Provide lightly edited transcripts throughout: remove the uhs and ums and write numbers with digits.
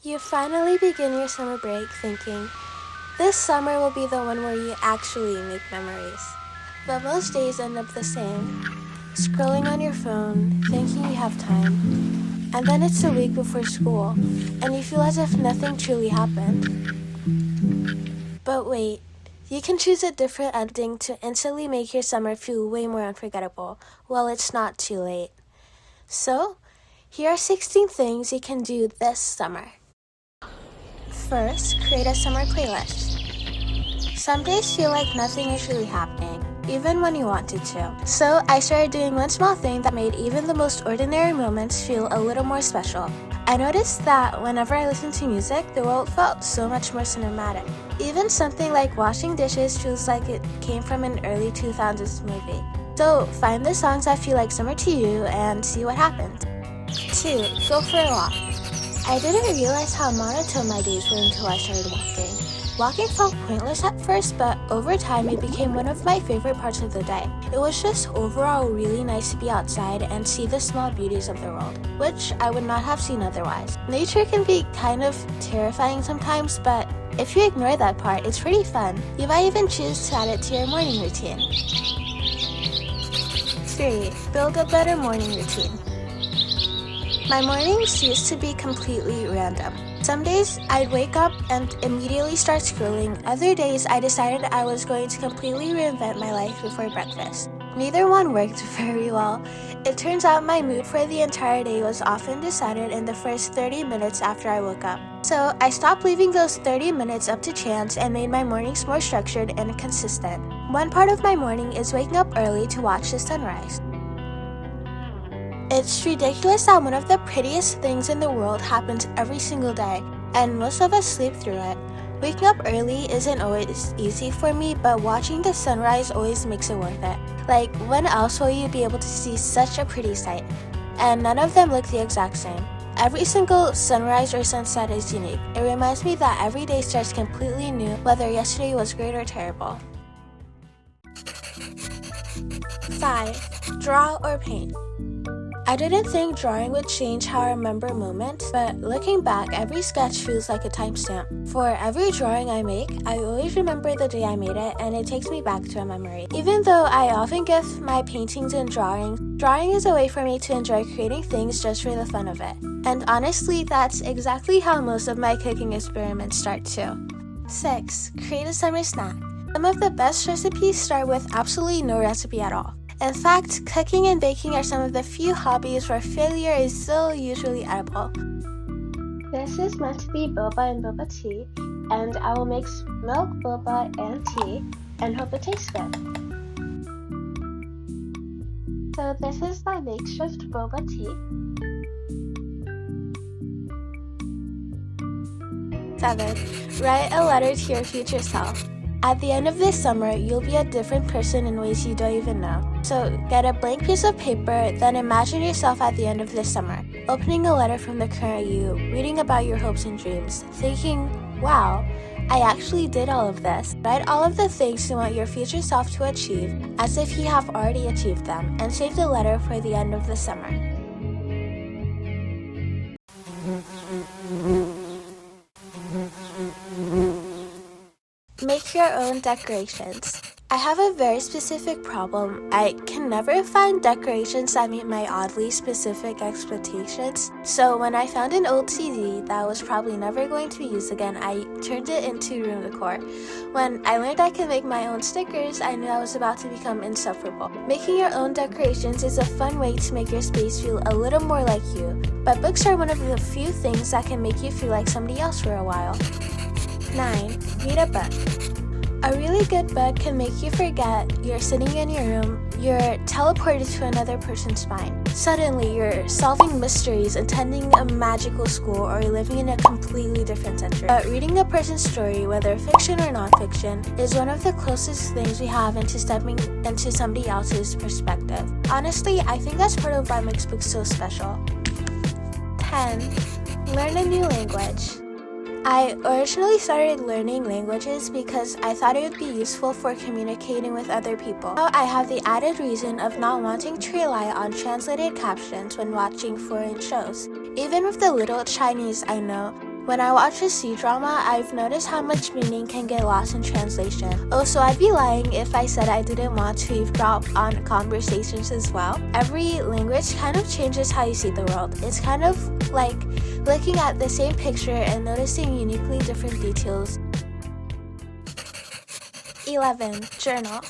You finally begin your summer break thinking, this summer will be the one where you actually make memories. But most days end up the same, scrolling on your phone, thinking you have time. And then it's a week before school, and you feel as if nothing truly happened. But wait, you can choose a different ending to instantly make your summer feel way more unforgettable while it's not too late. So, here are 16 things you can do this summer. First, create a summer playlist. Some days feel like nothing is really happening, even when you wanted to. So I started doing one small thing that made even the most ordinary moments feel a little more special. I noticed that whenever I listened to music, the world felt so much more cinematic. Even something like washing dishes feels like it came from an early 2000s movie. So find the songs that feel like summer to you and see what happens. 2. Go for a walk. I didn't realize how monotone my days were until I started walking. Walking felt pointless at first, but over time it became one of my favorite parts of the day. It was just overall really nice to be outside and see the small beauties of the world, which I would not have seen otherwise. Nature can be kind of terrifying sometimes, but if you ignore that part, it's pretty fun. You might even choose to add it to your morning routine. 3. Build a better morning routine. My mornings used to be completely random. Some days I'd wake up and immediately start scrolling. Other days I decided I was going to completely reinvent my life before breakfast. Neither one worked very well. It turns out my mood for the entire day was often decided in the first 30 minutes after I woke up. So I stopped leaving those 30 minutes up to chance and made my mornings more structured and consistent. One part of my morning is waking up early to watch the sunrise. It's ridiculous that one of the prettiest things in the world happens every single day, and most of us sleep through it. Waking up early isn't always easy for me, but watching the sunrise always makes it worth it. Like, when else will you be able to see such a pretty sight? And none of them look the exact same. Every single sunrise or sunset is unique. It reminds me that every day starts completely new, whether yesterday was great or terrible. 5. Draw or paint. I didn't think drawing would change how I remember moments, but looking back, every sketch feels like a timestamp. For every drawing I make, I always remember the day I made it, and it takes me back to a memory. Even though I often gift my paintings and drawing is a way for me to enjoy creating things just for the fun of it. And honestly, that's exactly how most of my cooking experiments start too. 6. Create a summer snack. Some of the best recipes start with absolutely no recipe at all. In fact, cooking and baking are some of the few hobbies where failure is still usually edible. This is meant to be boba and boba tea, and I will mix milk, boba, and tea, and hope it tastes good. So this is my makeshift boba tea. 7. Write a letter to your future self. At the end of this summer, you'll be a different person in ways you don't even know. So get a blank piece of paper, then imagine yourself at the end of this summer, opening a letter from the current you, reading about your hopes and dreams, thinking, wow, I actually did all of this. Write all of the things you want your future self to achieve as if you have already achieved them, and save the letter for the end of the summer. Make your own decorations. I have a very specific problem. I can never find decorations that meet my oddly specific expectations. So when I found an old CD that was probably never going to be used again, I turned it into room decor. When I learned I could make my own stickers, I knew I was about to become insufferable. Making your own decorations is a fun way to make your space feel a little more like you. But books are one of the few things that can make you feel like somebody else for a while. 9. Read a book. A really good book can make you forget you're sitting in your room, you're teleported to another person's mind. Suddenly, you're solving mysteries, attending a magical school, or living in a completely different century. But reading a person's story, whether fiction or non-fiction, is one of the closest things we have into stepping into somebody else's perspective. Honestly, I think that's part of what makes books so special. 10. Learn a new language. I originally started learning languages because I thought it would be useful for communicating with other people. Now I have the added reason of not wanting to rely on translated captions when watching foreign shows. Even with the little Chinese I know, When I watch a C-drama, I've noticed how much meaning can get lost in translation. Oh, so I'd be lying if I said I didn't want to eavesdrop on conversations as well. Every language kind of changes how you see the world. It's kind of like looking at the same picture and noticing uniquely different details. 11. Journal.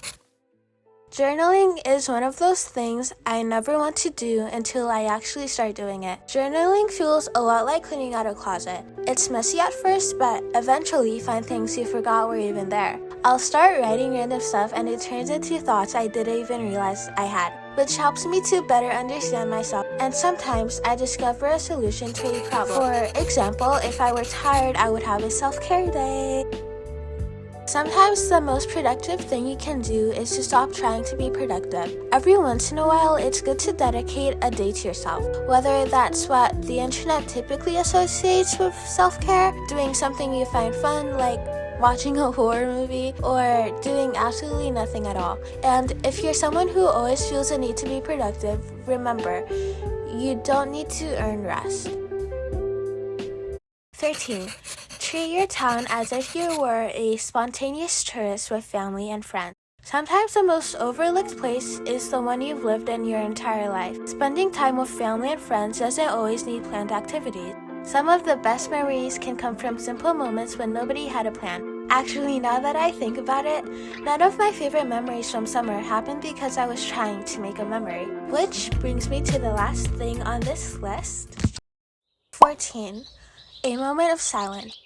Journaling is one of those things I never want to do until I actually start doing it. Journaling feels a lot like cleaning out a closet. It's messy at first, but eventually you find things you forgot were even there. I'll start writing random stuff and it turns into thoughts I didn't even realize I had, which helps me to better understand myself, and sometimes I discover a solution to a problem. For example, if I were tired, I would have a self-care day. Sometimes the most productive thing you can do is to stop trying to be productive. Every once in a while, it's good to dedicate a day to yourself. Whether that's what the internet typically associates with self-care, doing something you find fun like watching a horror movie, or doing absolutely nothing at all. And if you're someone who always feels a need to be productive, remember, you don't need to earn rest. 13. Treat your town as if you were a spontaneous tourist with family and friends. Sometimes the most overlooked place is the one you've lived in your entire life. Spending time with family and friends doesn't always need planned activities. Some of the best memories can come from simple moments when nobody had a plan. Actually, now that I think about it, none of my favorite memories from summer happened because I was trying to make a memory. Which brings me to the last thing on this list. 14. A moment of silence.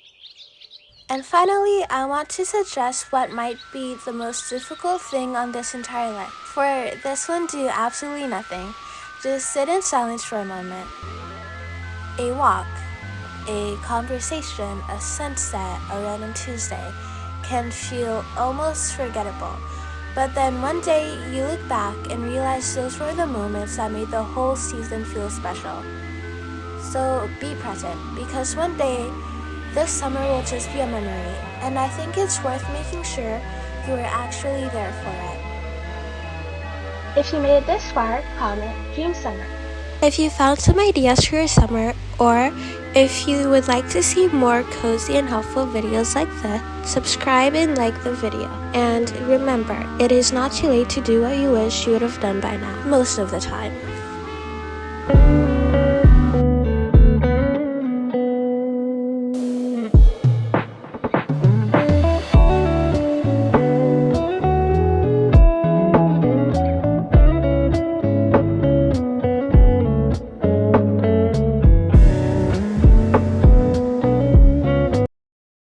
And finally, I want to suggest what might be the most difficult thing on this entire list. For this one, do absolutely nothing. Just sit in silence for a moment. A walk, a conversation, a sunset, a random Tuesday can feel almost forgettable. But then one day, you look back and realize those were the moments that made the whole season feel special. So be present, because one day, this summer will just be a memory, and I think it's worth making sure you are actually there for it. If you made it this far, comment Dream Summer. If you found some ideas for your summer, or if you would like to see more cozy and helpful videos like this, subscribe and like the video. And remember, it is not too late to do what you wish you would have done by now, most of the time.